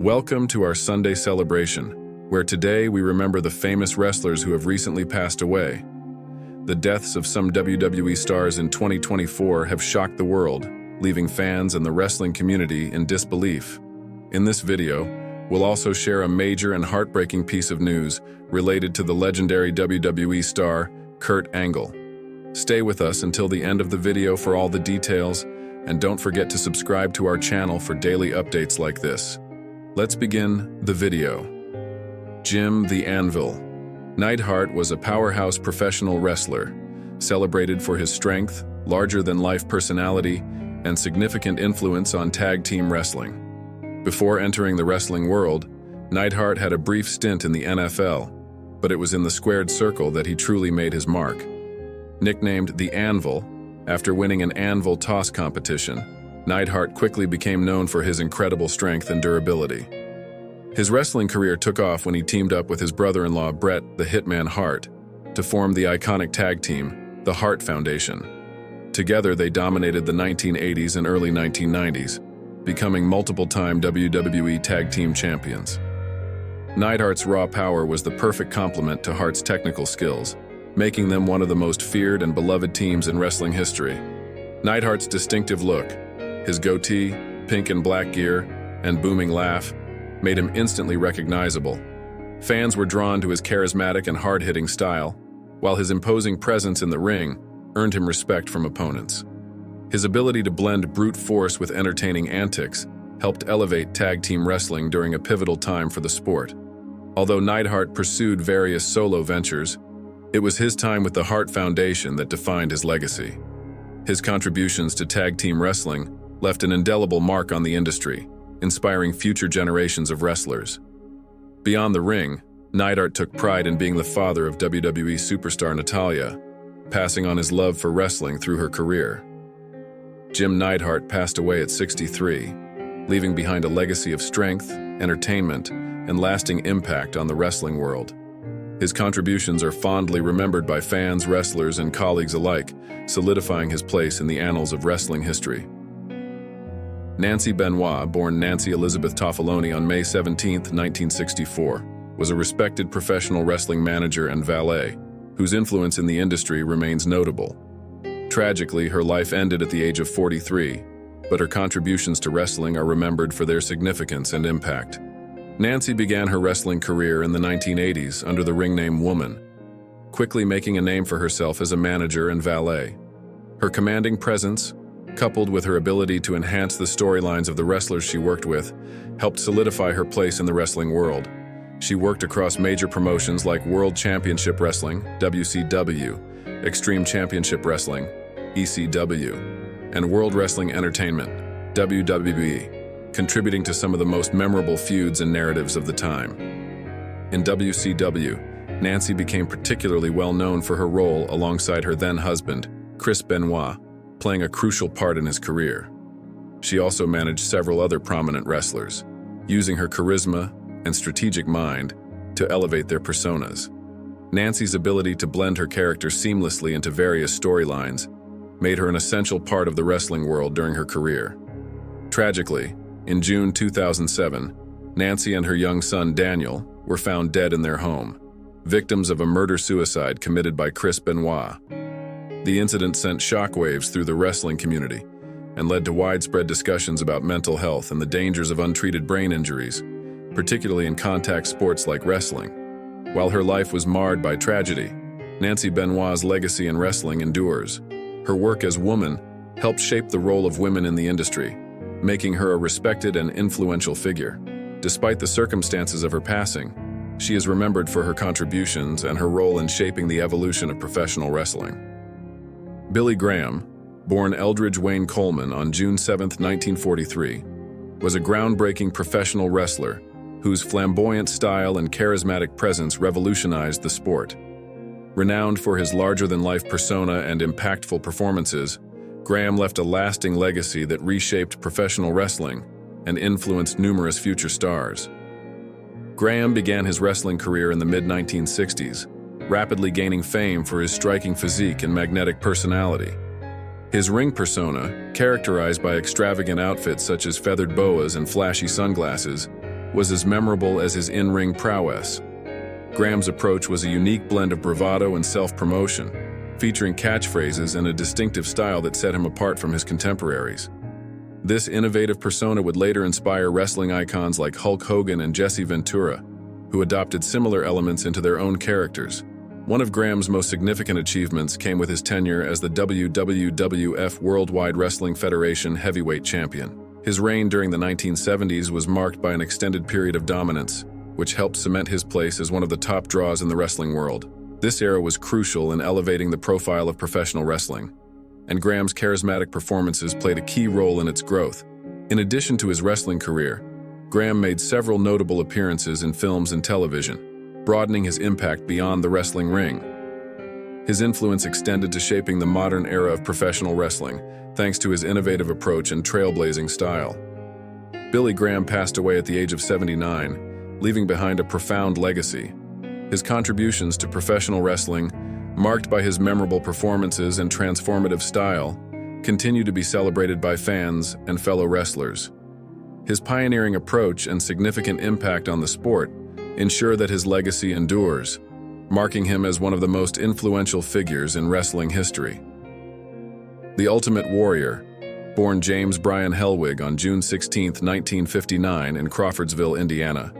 Welcome to our Sunday celebration, where today we remember the famous wrestlers who have recently passed away. The deaths of some WWE stars in 2024 have shocked the world, leaving fans and the wrestling community in disbelief. In this video, we'll also share a major and heartbreaking piece of news related to the legendary WWE star, Kurt Angle. Stay with us until the end of the video for all the details, and don't forget to subscribe to our channel for daily updates like this. Let's begin the video. Jim the Anvil. Neidhart was a powerhouse professional wrestler, celebrated for his strength, larger-than-life personality, and significant influence on tag team wrestling. Before entering the wrestling world, Neidhart had a brief stint in the NFL, but it was in the squared circle that he truly made his mark. Nicknamed the Anvil, after winning an anvil toss competition, Neidhart quickly became known for his incredible strength and durability. His wrestling career took off when he teamed up with his brother-in-law Bret the Hitman Hart to form the iconic tag team, the Hart Foundation. Together they dominated the 1980s and early 1990s, becoming multiple-time WWE Tag Team Champions. Neidhart's raw power was the perfect complement to Hart's technical skills, making them one of the most feared and beloved teams in wrestling history. Neidhart's distinctive look, his goatee, pink and black gear, and booming laugh made him instantly recognizable. Fans were drawn to his charismatic and hard-hitting style, while his imposing presence in the ring earned him respect from opponents. His ability to blend brute force with entertaining antics helped elevate tag team wrestling during a pivotal time for the sport. Although Neidhart pursued various solo ventures, it was his time with the Hart Foundation that defined his legacy. His contributions to tag team wrestling left an indelible mark on the industry, inspiring future generations of wrestlers. Beyond the ring, Neidhart took pride in being the father of WWE superstar Natalya, passing on his love for wrestling through her career. Jim Neidhart passed away at 63, leaving behind a legacy of strength, entertainment, and lasting impact on the wrestling world. His contributions are fondly remembered by fans, wrestlers, and colleagues alike, solidifying his place in the annals of wrestling history. Nancy Benois, born Nancy Elizabeth Toffoloni on May 17, 1964, was a respected professional wrestling manager and valet, whose influence in the industry remains notable. Tragically, her life ended at the age of 43, but her contributions to wrestling are remembered for their significance and impact. Nancy began her wrestling career in the 1980s under the ring name Woman, quickly making a name for herself as a manager and valet. Her commanding presence, coupled with her ability to enhance the storylines of the wrestlers she worked with, helped solidify her place in the wrestling world. She worked across major promotions like World Championship Wrestling, WCW, Extreme Championship Wrestling, ECW, and World Wrestling Entertainment, WWE, contributing to some of the most memorable feuds and narratives of the time. In WCW, Nancy became particularly well known for her role alongside her then-husband, Chris Benoit, playing a crucial part in his career. She also managed several other prominent wrestlers, using her charisma and strategic mind to elevate their personas. Nancy's ability to blend her character seamlessly into various storylines made her an essential part of the wrestling world during her career. Tragically, in June 2007, Nancy and her young son Daniel were found dead in their home, victims of a murder-suicide committed by Chris Benoit. The incident sent shockwaves through the wrestling community and led to widespread discussions about mental health and the dangers of untreated brain injuries, particularly in contact sports like wrestling. While her life was marred by tragedy, Nancy Benoit's legacy in wrestling endures. Her work as Woman helped shape the role of women in the industry, making her a respected and influential figure. Despite the circumstances of her passing, she is remembered for her contributions and her role in shaping the evolution of professional wrestling. Billy Graham, born Eldridge Wayne Coleman on June 7, 1943, was a groundbreaking professional wrestler whose flamboyant style and charismatic presence revolutionized the sport. Renowned for his larger-than-life persona and impactful performances, Graham left a lasting legacy that reshaped professional wrestling and influenced numerous future stars. Graham began his wrestling career in the mid-1960s, rapidly gaining fame for his striking physique and magnetic personality. His ring persona, characterized by extravagant outfits such as feathered boas and flashy sunglasses, was as memorable as his in-ring prowess. Graham's approach was a unique blend of bravado and self-promotion, featuring catchphrases and a distinctive style that set him apart from his contemporaries. This innovative persona would later inspire wrestling icons like Hulk Hogan and Jesse Ventura, who adopted similar elements into their own characters. One of Graham's most significant achievements came with his tenure as the WWF Worldwide Wrestling Federation heavyweight champion. His reign during the 1970s was marked by an extended period of dominance, which helped cement his place as one of the top draws in the wrestling world. This era was crucial in elevating the profile of professional wrestling, and Graham's charismatic performances played a key role in its growth. In addition to his wrestling career, Graham made several notable appearances in films and television, broadening his impact beyond the wrestling ring. His influence extended to shaping the modern era of professional wrestling, thanks to his innovative approach and trailblazing style. Billy Graham passed away at the age of 79, leaving behind a profound legacy. His contributions to professional wrestling, marked by his memorable performances and transformative style, continue to be celebrated by fans and fellow wrestlers. His pioneering approach and significant impact on the sport ensure that his legacy endures, marking him as one of the most influential figures in wrestling history. The Ultimate Warrior, born James Bryan Hellwig on June 16, 1959 in Crawfordsville, Indiana,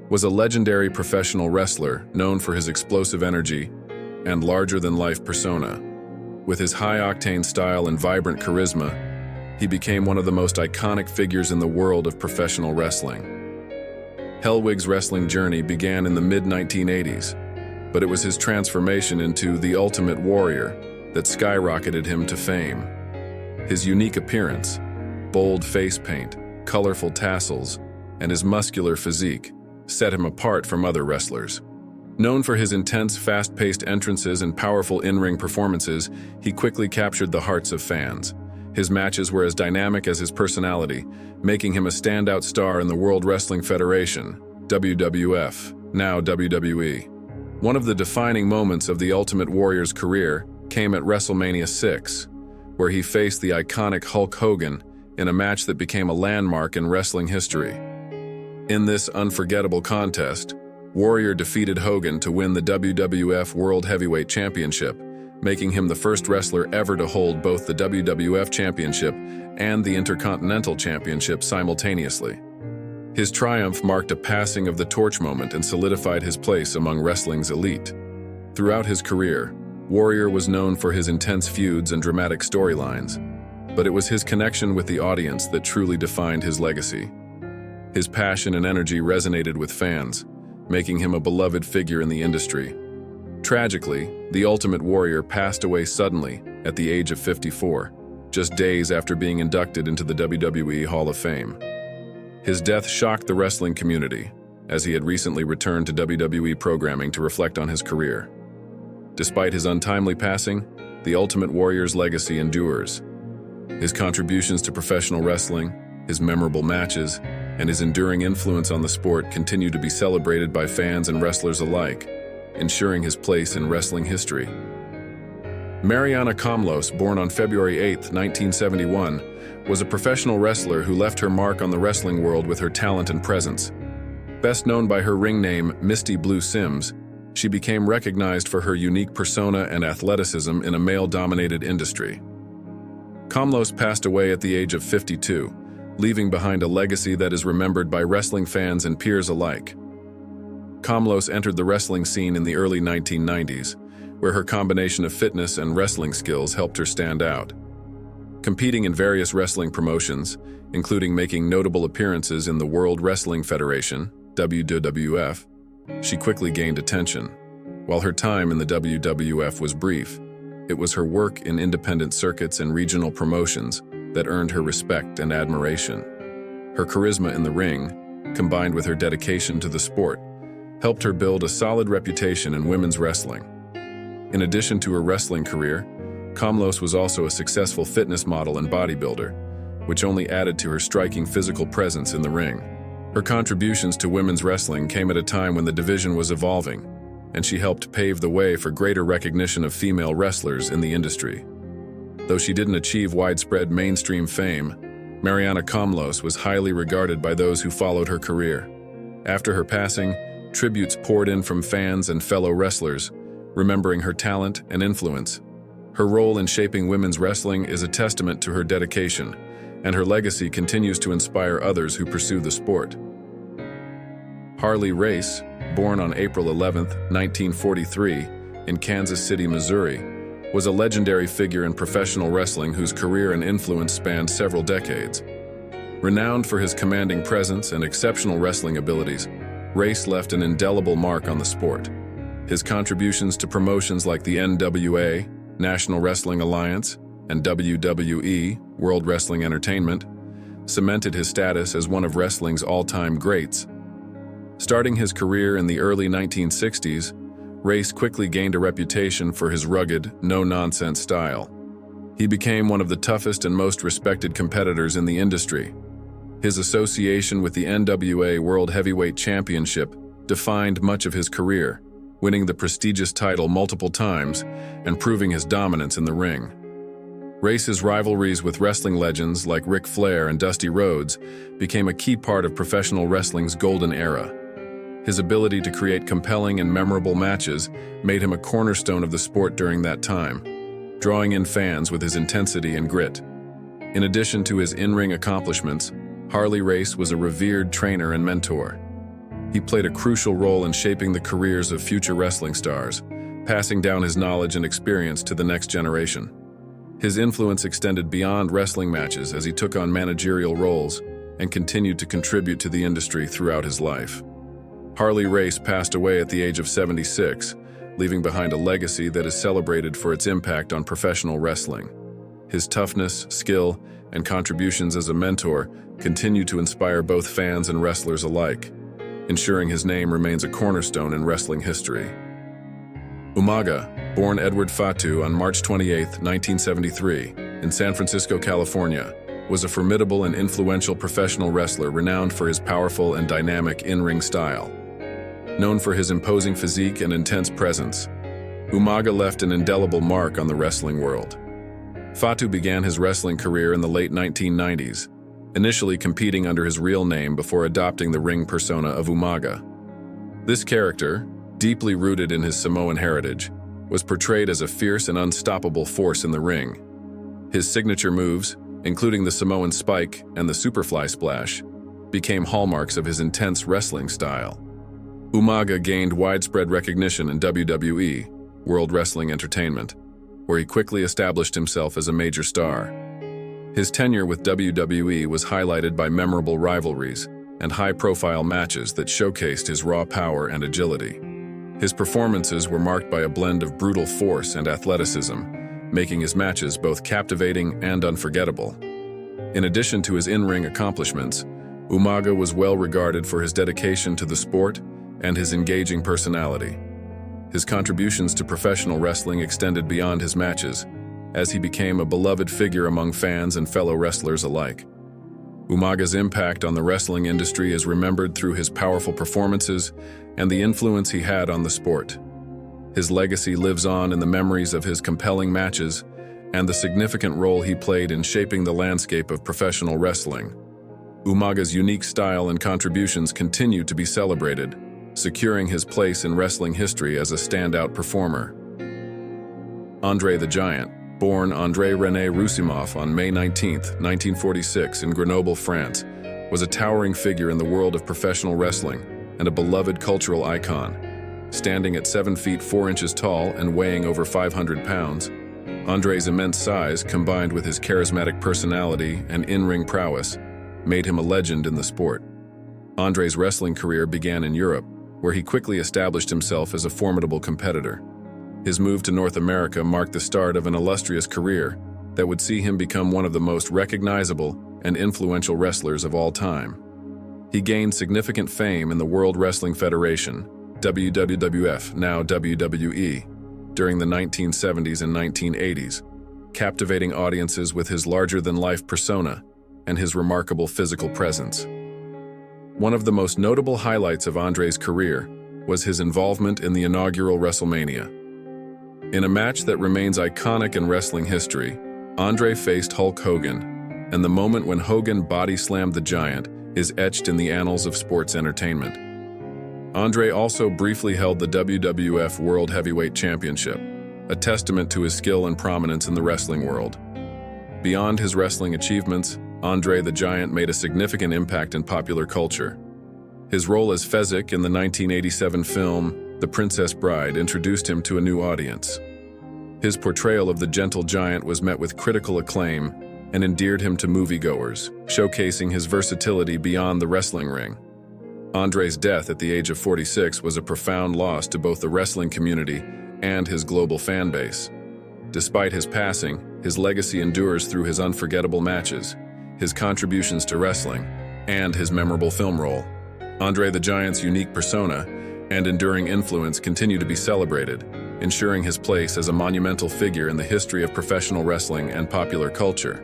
was a legendary professional wrestler known for his explosive energy and larger-than-life persona. With his high-octane style and vibrant charisma, he became one of the most iconic figures in the world of professional wrestling. Hellwig's wrestling journey began in the mid-1980s, but it was his transformation into the Ultimate Warrior that skyrocketed him to fame. His unique appearance, bold face paint, colorful tassels, and his muscular physique set him apart from other wrestlers. Known for his intense, fast-paced entrances and powerful in-ring performances, he quickly captured the hearts of fans. His matches were as dynamic as his personality, making him a standout star in the World Wrestling Federation, WWF, now WWE. One of the defining moments of the Ultimate Warrior's career came at WrestleMania 6, where he faced the iconic Hulk Hogan in a match that became a landmark in wrestling history. In this unforgettable contest, Warrior defeated Hogan to win the WWF World Heavyweight Championship, making him the first wrestler ever to hold both the WWF Championship and the Intercontinental Championship simultaneously. His triumph marked a passing of the torch moment and solidified his place among wrestling's elite. Throughout his career, Warrior was known for his intense feuds and dramatic storylines, but it was his connection with the audience that truly defined his legacy. His passion and energy resonated with fans, making him a beloved figure in the industry. Tragically, the Ultimate Warrior passed away suddenly at the age of 54, just days after being inducted into the WWE Hall of Fame. His death shocked the wrestling community, as he had recently returned to WWE programming to reflect on his career. Despite his untimely passing, the Ultimate Warrior's legacy endures. His contributions to professional wrestling, his memorable matches, and his enduring influence on the sport continue to be celebrated by fans and wrestlers alike, ensuring his place in wrestling history. Mariana Kamlos, born on February 8, 1971, was a professional wrestler who left her mark on the wrestling world with her talent and presence. Best known by her ring name Misty Blue Sims, she became recognized for her unique persona and athleticism in a male-dominated industry. Kamlos passed away at the age of 52, leaving behind a legacy that is remembered by wrestling fans and peers alike. Kamlos entered the wrestling scene in the early 1990s, where her combination of fitness and wrestling skills helped her stand out. Competing in various wrestling promotions, including making notable appearances in the World Wrestling Federation, WWF, she quickly gained attention. While her time in the WWF was brief, it was her work in independent circuits and regional promotions that earned her respect and admiration. Her charisma in the ring, combined with her dedication to the sport, helped her build a solid reputation in women's wrestling. In addition to her wrestling career, Kamlos was also a successful fitness model and bodybuilder, which only added to her striking physical presence in the ring. Her contributions to women's wrestling came at a time when the division was evolving, and she helped pave the way for greater recognition of female wrestlers in the industry. Though she didn't achieve widespread mainstream fame, Mariana Kamlos was highly regarded by those who followed her career. After her passing, tributes poured in from fans and fellow wrestlers, remembering her talent and influence. Her role in shaping women's wrestling is a testament to her dedication, and her legacy continues to inspire others who pursue the sport. Harley Race, born on April 11, 1943, in Kansas City, Missouri, was a legendary figure in professional wrestling whose career and influence spanned several decades. Renowned for his commanding presence and exceptional wrestling abilities, Race left an indelible mark on the sport. His contributions to promotions like the NWA, National Wrestling Alliance, and WWE, World Wrestling Entertainment, cemented his status as one of wrestling's all-time greats. Starting his career in the early 1960s, Race quickly gained a reputation for his rugged, no-nonsense style. He became one of the toughest and most respected competitors in the industry. His association with the NWA World Heavyweight Championship defined much of his career, winning the prestigious title multiple times and proving his dominance in the ring. Race's rivalries with wrestling legends like Ric Flair and Dusty Rhodes became a key part of professional wrestling's golden era. His ability to create compelling and memorable matches made him a cornerstone of the sport during that time, drawing in fans with his intensity and grit. In addition to his in-ring accomplishments, Harley Race was a revered trainer and mentor. He played a crucial role in shaping the careers of future wrestling stars, passing down his knowledge and experience to the next generation. His influence extended beyond wrestling matches as he took on managerial roles and continued to contribute to the industry throughout his life. Harley Race passed away at the age of 76, leaving behind a legacy that is celebrated for its impact on professional wrestling. His toughness, skill, and contributions as a mentor continue to inspire both fans and wrestlers alike, ensuring his name remains a cornerstone in wrestling history. Umaga, born Edward Fatu on March 28, 1973, in San Francisco, California, was a formidable and influential professional wrestler renowned for his powerful and dynamic in-ring style. Known for his imposing physique and intense presence, Umaga left an indelible mark on the wrestling world. Fatu began his wrestling career in the late 1990s, initially competing under his real name before adopting the ring persona of Umaga. This character, deeply rooted in his Samoan heritage, was portrayed as a fierce and unstoppable force in the ring. His signature moves, including the Samoan spike and the Superfly splash, became hallmarks of his intense wrestling style. Umaga gained widespread recognition in WWE, World Wrestling Entertainment, where he quickly established himself as a major star. His tenure with WWE was highlighted by memorable rivalries and high-profile matches that showcased his raw power and agility. His performances were marked by a blend of brutal force and athleticism, making his matches both captivating and unforgettable. In addition to his in-ring accomplishments, Umaga was well regarded for his dedication to the sport and his engaging personality. His contributions to professional wrestling extended beyond his matches, as he became a beloved figure among fans and fellow wrestlers alike. Umaga's impact on the wrestling industry is remembered through his powerful performances and the influence he had on the sport. His legacy lives on in the memories of his compelling matches and the significant role he played in shaping the landscape of professional wrestling. Umaga's unique style and contributions continue to be celebrated, securing his place in wrestling history as a standout performer. Andre the Giant, born André René Roussimoff on May 19, 1946 in Grenoble, France, was a towering figure in the world of professional wrestling and a beloved cultural icon. Standing at 7 feet 4 inches tall and weighing over 500 pounds, André's immense size, combined with his charismatic personality and in-ring prowess, made him a legend in the sport. André's wrestling career began in Europe, where he quickly established himself as a formidable competitor. His move to North America marked the start of an illustrious career that would see him become one of the most recognizable and influential wrestlers of all time. He gained significant fame in the World Wrestling Federation, WWF, now WWE, during the 1970s and 1980s, captivating audiences with his larger-than-life persona and his remarkable physical presence. One of the most notable highlights of André's career was his involvement in the inaugural WrestleMania. In a match that remains iconic in wrestling history, André faced Hulk Hogan, and the moment when Hogan body-slammed the Giant is etched in the annals of sports entertainment. Andre also briefly held the WWF World Heavyweight Championship, a testament to his skill and prominence in the wrestling world. Beyond his wrestling achievements, Andre the Giant made a significant impact in popular culture. His role as Fezzik in the 1987 film The Princess Bride introduced him to a new audience. His portrayal of the gentle giant was met with critical acclaim and endeared him to moviegoers, showcasing his versatility beyond the wrestling ring. Andre's death at the age of 46 was a profound loss to both the wrestling community and his global fan base. Despite his passing, his legacy endures through his unforgettable matches, his contributions to wrestling, and his memorable film role. Andre the Giant's unique persona and enduring influence continue to be celebrated, ensuring his place as a monumental figure in the history of professional wrestling and popular culture.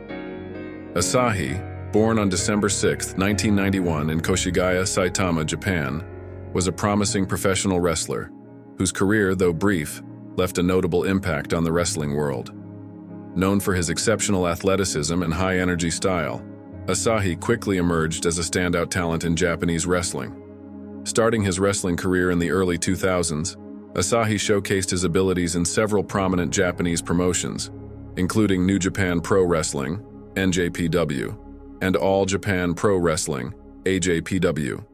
Asahi, born on December 6, 1991 in Koshigaya, Saitama, Japan, was a promising professional wrestler whose career, though brief, left a notable impact on the wrestling world. Known for his exceptional athleticism and high-energy style, Asahi quickly emerged as a standout talent in Japanese wrestling. Starting his wrestling career in the early 2000s, Asahi showcased his abilities in several prominent Japanese promotions, including New Japan Pro Wrestling, NJPW, and All Japan Pro Wrestling, AJPW.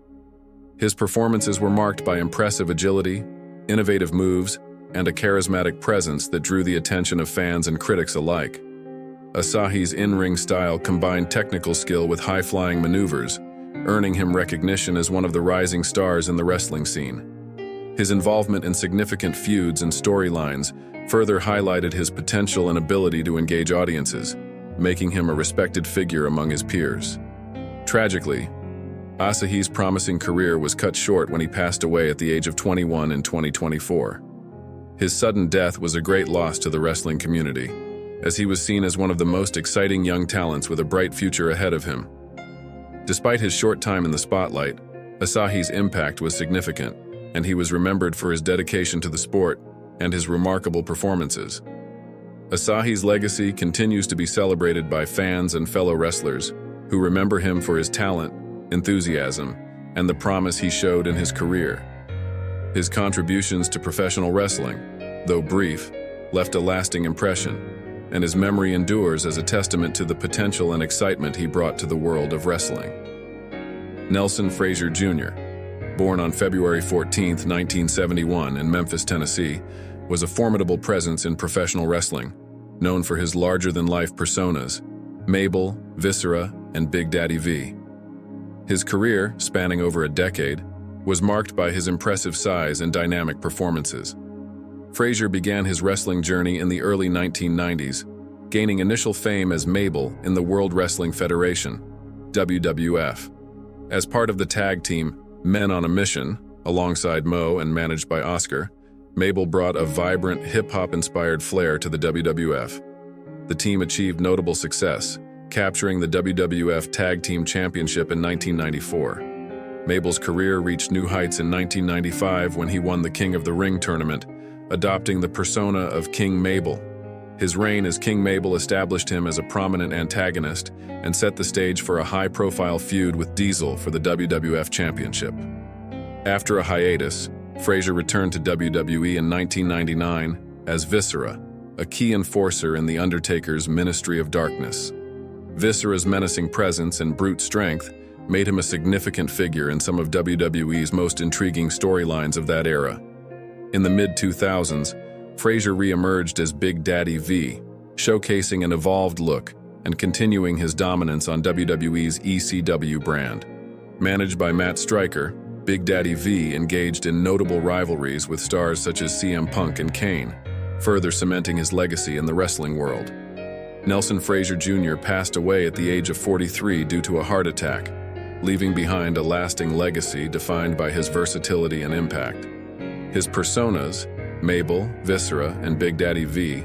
His performances were marked by impressive agility, innovative moves, and a charismatic presence that drew the attention of fans and critics alike. Asahi's in-ring style combined technical skill with high-flying maneuvers, earning him recognition as one of the rising stars in the wrestling scene. His involvement in significant feuds and storylines further highlighted his potential and ability to engage audiences, making him a respected figure among his peers. Tragically, Asahi's promising career was cut short when he passed away at the age of 21 in 2024. His sudden death was a great loss to the wrestling community, as he was seen as one of the most exciting young talents with a bright future ahead of him. Despite his short time in the spotlight, Asahi's impact was significant, and he was remembered for his dedication to the sport and his remarkable performances. Asahi's legacy continues to be celebrated by fans and fellow wrestlers who remember him for his talent, enthusiasm, and the promise he showed in his career. His contributions to professional wrestling, though brief, left a lasting impression, and his memory endures as a testament to the potential and excitement he brought to the world of wrestling. Nelson Frasier Jr., born on February 14, 1971 in Memphis, Tennessee, was a formidable presence in professional wrestling, known for his larger-than-life personas, Mabel, Viscera, and Big Daddy V. His career, spanning over a decade, was marked by his impressive size and dynamic performances. Frasier began his wrestling journey in the early 1990s, gaining initial fame as Mabel in the World Wrestling Federation, WWF. As part of the tag team Men on a Mission, alongside Mo and managed by Oscar, Mabel brought a vibrant, hip-hop-inspired flair to the WWF. The team achieved notable success, capturing the WWF Tag Team Championship in 1994. Mabel's career reached new heights in 1995 when he won the King of the Ring tournament, adopting the persona of King Mabel. His reign as King Mabel established him as a prominent antagonist and set the stage for a high-profile feud with Diesel for the WWF Championship. After a hiatus, Frasier returned to WWE in 1999 as Viscera, a key enforcer in The Undertaker's Ministry of Darkness. Viscera's menacing presence and brute strength made him a significant figure in some of WWE's most intriguing storylines of that era. In the mid-2000s, Frasier re-emerged as Big Daddy V, showcasing an evolved look and continuing his dominance on WWE's ECW brand. Managed by Matt Stryker, Big Daddy V engaged in notable rivalries with stars such as CM Punk and Kane, further cementing his legacy in the wrestling world. Nelson Frasier Jr. passed away at the age of 43 due to a heart attack, leaving behind a lasting legacy defined by his versatility and impact. His personas, Mabel, Viscera, and Big Daddy V,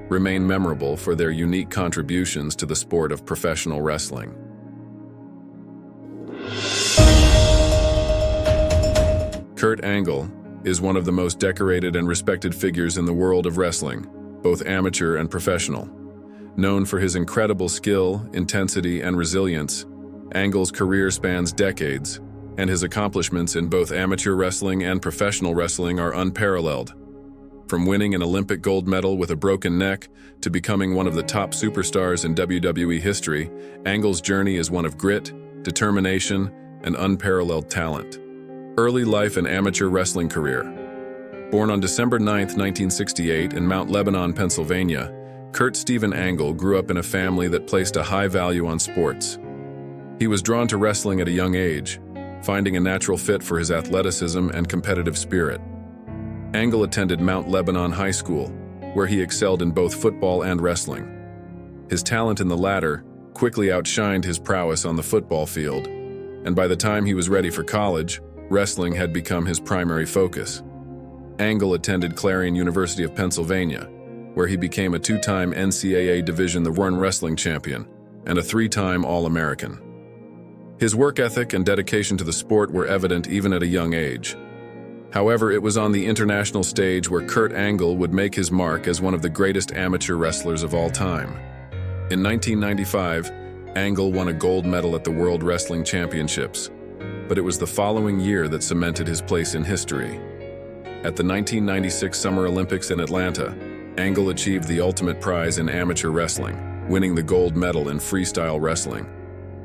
remain memorable for their unique contributions to the sport of professional wrestling. Kurt Angle is one of the most decorated and respected figures in the world of wrestling, both amateur and professional. Known for his incredible skill, intensity, and resilience, Angle's career spans decades, and his accomplishments in both amateur wrestling and professional wrestling are unparalleled. From winning an Olympic gold medal with a broken neck to becoming one of the top superstars in WWE history, Angle's journey is one of grit, determination, and unparalleled talent. Early life and amateur wrestling career. Born on December 9, 1968 in Mount Lebanon, Pennsylvania, Kurt Stephen Angle grew up in a family that placed a high value on sports. He was drawn to wrestling at a young age, finding a natural fit for his athleticism and competitive spirit. Angle attended Mount Lebanon High School, where he excelled in both football and wrestling. His talent in the latter quickly outshined his prowess on the football field, and by the time he was ready for college, wrestling had become his primary focus. Angle attended Clarion University of Pennsylvania, where he became a two-time NCAA Division I wrestling champion and a three-time All-American. His work ethic and dedication to the sport were evident even at a young age. However, it was on the international stage where Kurt Angle would make his mark as one of the greatest amateur wrestlers of all time. In 1995, Angle won a gold medal at the World Wrestling Championships, but it was the following year that cemented his place in history. At the 1996 Summer Olympics in Atlanta, Angle achieved the ultimate prize in amateur wrestling, winning the gold medal in freestyle wrestling.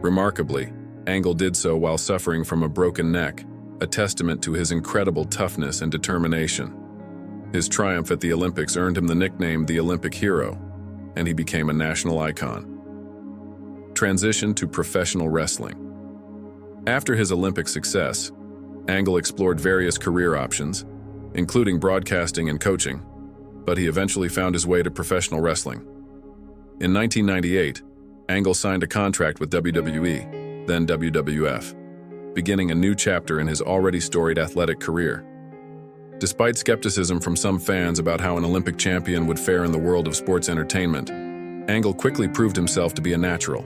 Remarkably, Angle did so while suffering from a broken neck, a testament to his incredible toughness and determination. His triumph at the Olympics earned him the nickname the Olympic Hero, and he became a national icon. Transition to professional wrestling. After his Olympic success, Angle explored various career options, including broadcasting and coaching, but he eventually found his way to professional wrestling. In 1998, Angle signed a contract with WWE, then WWF, beginning a new chapter in his already storied athletic career. Despite skepticism from some fans about how an Olympic champion would fare in the world of sports entertainment, Angle quickly proved himself to be a natural.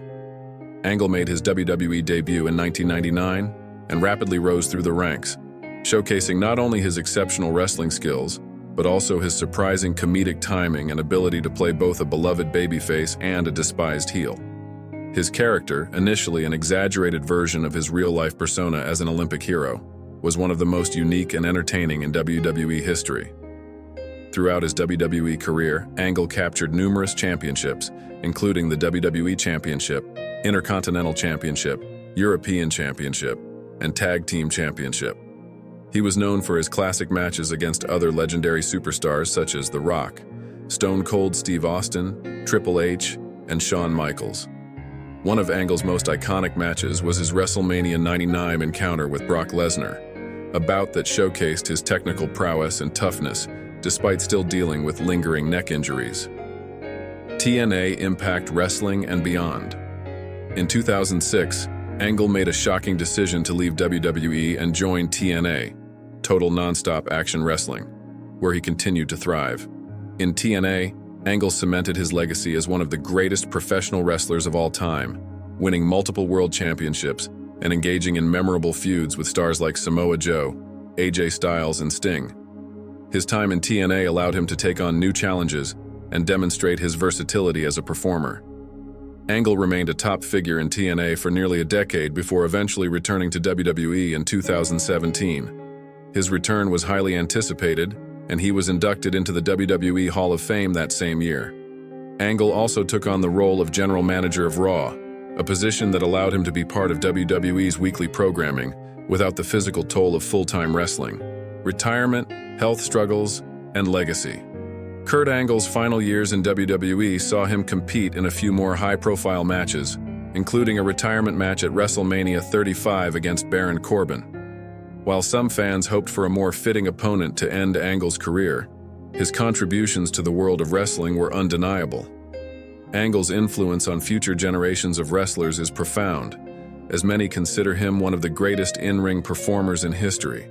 Angle made his WWE debut in 1999 and rapidly rose through the ranks, showcasing not only his exceptional wrestling skills, but also his surprising comedic timing and ability to play both a beloved babyface and a despised heel. His character, initially an exaggerated version of his real-life persona as an Olympic hero, was one of the most unique and entertaining in WWE history. Throughout his WWE career, Angle captured numerous championships, including the WWE Championship, Intercontinental Championship, European Championship, and Tag Team Championship. He was known for his classic matches against other legendary superstars such as The Rock, Stone Cold Steve Austin, Triple H, and Shawn Michaels. One of Angle's most iconic matches was his WrestleMania 99 encounter with Brock Lesnar, a bout that showcased his technical prowess and toughness despite still dealing with lingering neck injuries. TNA Impact Wrestling and beyond. In 2006, Angle made a shocking decision to leave WWE and join TNA, Total Nonstop Action Wrestling, where he continued to thrive. In TNA, Angle cemented his legacy as one of the greatest professional wrestlers of all time, winning multiple world championships and engaging in memorable feuds with stars like Samoa Joe, AJ Styles, and Sting. His time in TNA allowed him to take on new challenges and demonstrate his versatility as a performer. Angle remained a top figure in TNA for nearly a decade before eventually returning to WWE in 2017. His return was highly anticipated, and he was inducted into the WWE Hall of Fame that same year. Angle also took on the role of General Manager of Raw, a position that allowed him to be part of WWE's weekly programming without the physical toll of full-time wrestling, retirement, health struggles, and legacy. Kurt Angle's final years in WWE saw him compete in a few more high-profile matches, including a retirement match at WrestleMania 35 against Baron Corbin. While some fans hoped for a more fitting opponent to end Angle's career, his contributions to the world of wrestling were undeniable. Angle's influence on future generations of wrestlers is profound, as many consider him one of the greatest in-ring performers in history.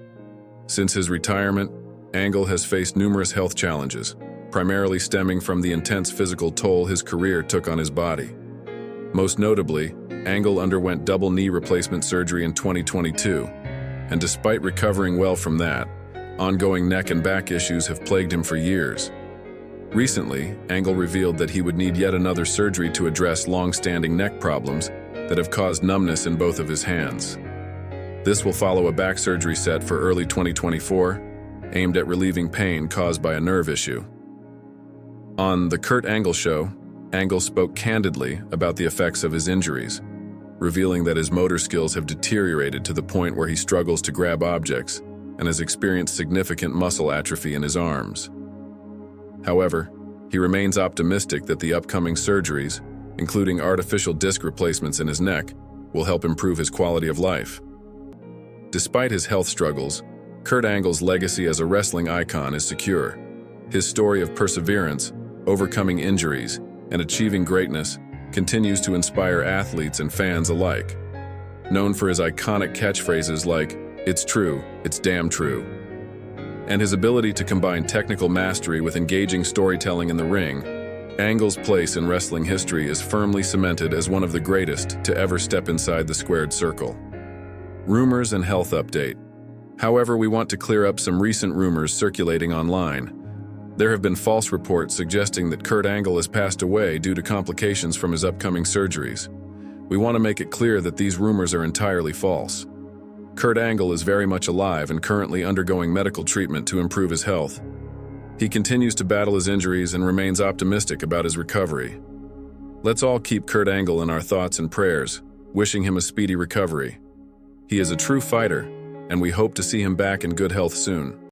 Since his retirement, Angle has faced numerous health challenges, primarily stemming from the intense physical toll his career took on his body. Most notably, Angle underwent double knee replacement surgery in 2022, and despite recovering well from that, ongoing neck and back issues have plagued him for years. Recently, Angle revealed that he would need yet another surgery to address long-standing neck problems that have caused numbness in both of his hands. This will follow a back surgery set for early 2024, aimed at relieving pain caused by a nerve issue. On The Kurt Angle Show, Angle spoke candidly about the effects of his injuries, revealing that his motor skills have deteriorated to the point where he struggles to grab objects and has experienced significant muscle atrophy in his arms. However, he remains optimistic that the upcoming surgeries, including artificial disc replacements in his neck, will help improve his quality of life. Despite his health struggles, Kurt Angle's legacy as a wrestling icon is secure. His story of perseverance, overcoming injuries, and achieving greatness continues to inspire athletes and fans alike. Known for his iconic catchphrases like, "It's true, it's damn true," and his ability to combine technical mastery with engaging storytelling in the ring, Angle's place in wrestling history is firmly cemented as one of the greatest to ever step inside the squared circle. Rumors and health update. However, we want to clear up some recent rumors circulating online. There have been false reports suggesting that Kurt Angle has passed away due to complications from his upcoming surgeries. We want to make it clear that these rumors are entirely false. Kurt Angle is very much alive and currently undergoing medical treatment to improve his health. He continues to battle his injuries and remains optimistic about his recovery. Let's all keep Kurt Angle in our thoughts and prayers, wishing him a speedy recovery. He is a true fighter, and we hope to see him back in good health soon.